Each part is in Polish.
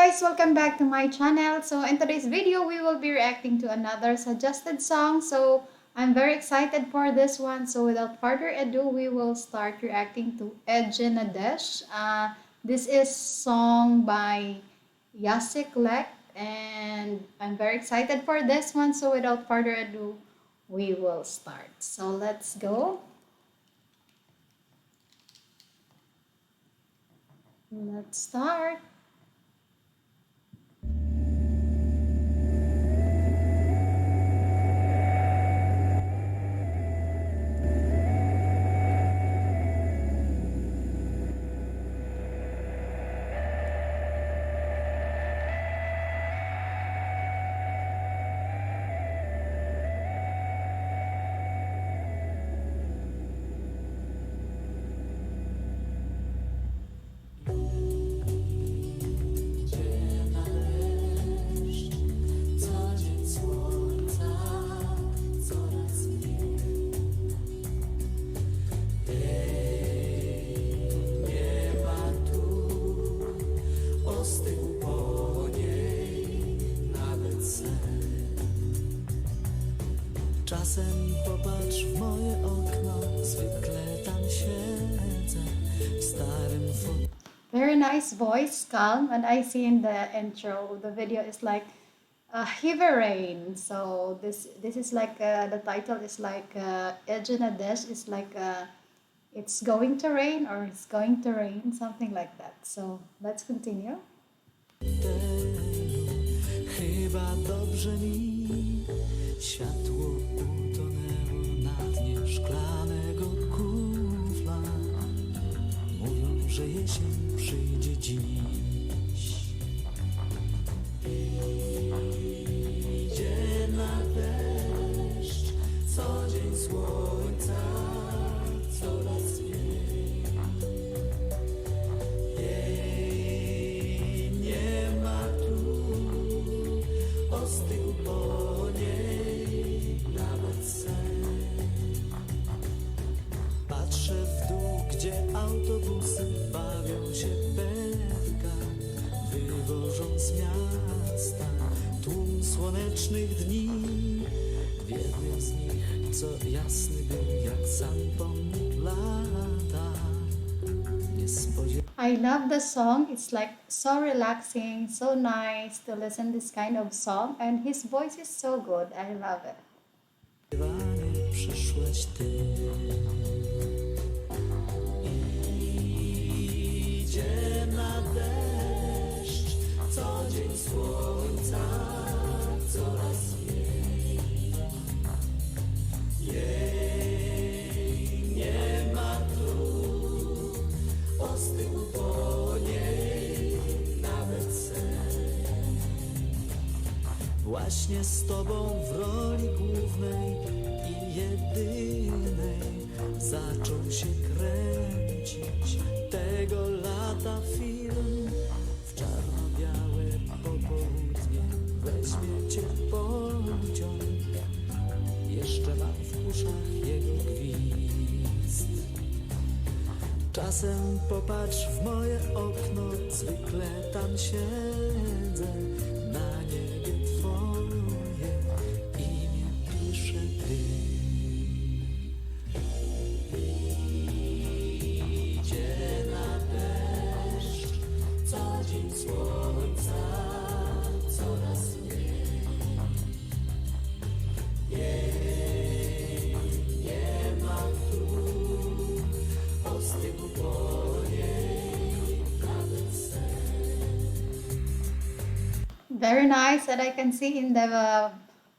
guys, welcome back to my channel. So in today's video, we will be reacting to another suggested song. So I'm very excited for this one. So without further ado, we will start reacting to 𝕤𝕦𝕓𝕤𝕓𝕖𝕗. This is song by 𝕤𝕦𝕓𝕓𝕗 and I'm very excited for this one. So without further ado, we will start. So let's go. Let's start. Czasem popatrz w moje okno, zwykle tam siedzę w starym fotelu. Very nice voice, calm, and I see in the intro the video is like heavy rain. So this is like the title is like 𝕤𝕦𝕓𝕤𝕗 is like it's going to rain or it's going to rain, something like that. So let's continue. Chyba dobrze mi światło utonęło na dnie szklanego kufla. Mówią, że jesień przyjdzie dziś. Idzie na deszcz, co dzień słońca, coraz mniej. Jej nie ma tu, ostygł po niej nawet sen. Patrzę w dół, gdzie autobusy bawią się pewka, wywożą z miasta tłum słonecznych dni. W jednym z nich, co jasny był jak sam pomnik lata, I love the song. It's like so relaxing, so nice to listen this kind of song, and his voice is so good. I love it. Przyszłeś ty. Idzie na deszcz, co dzień słońca, coraz mniej. Jej nie ma tu, ostygł po niej nawet sen. Właśnie z tobą w roli głównej i jedynej zaczął się kręcić tego lata film. W czarno-białe popołudnie weźmie cię pociąg. Jeszcze mam w uszach jego gwizd. Czasem popatrz w moje okno, zwykle tam siedzę. Na niebie twoje imię pisze ty. Idzie na deszcz, co dzień słońca, coraz mniej. Jej nie ma tu, ostygł po niej nawet sen. Very nice, and I can see in the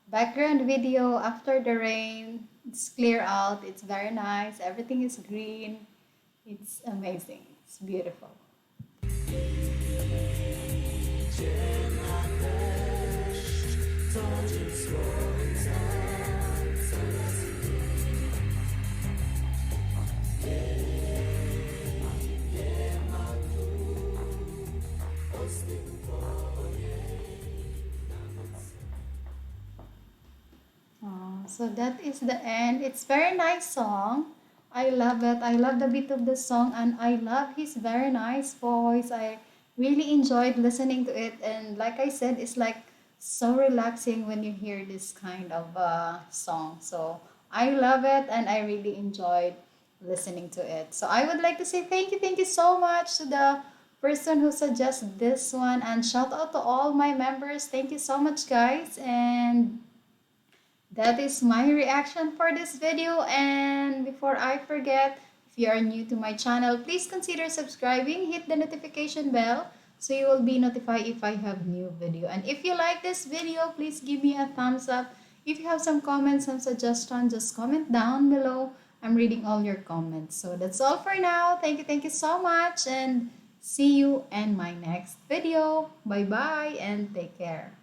background video after the rain, it's clear out. It's very nice. Everything is green. It's amazing. It's beautiful. Idzie na deszcz, co dzień słońca, coraz mniej. Jej nie ma tu, ostygł po niej nawet sen. So that is the end. It's very nice song. I love it. I love the beat of the song, and I love his very nice voice. really enjoyed listening to it. And like I said, it's like so relaxing when you hear this kind of song. So I love it and I really enjoyed listening to it. So I would like to say thank you so much to the person who suggested this one, and shout out to all my members. Thank you so much, guys. And that is my reaction for this video. And before I forget, if you are new to my channel, please consider subscribing, hit the notification bell so you will be notified if I have new video. And if you like this video, please give me a thumbs up. If you have some comments, some suggestions, just comment down below. I'm reading all your comments. So that's all for now. Thank you so much, and see you in my next video. Bye bye and take care.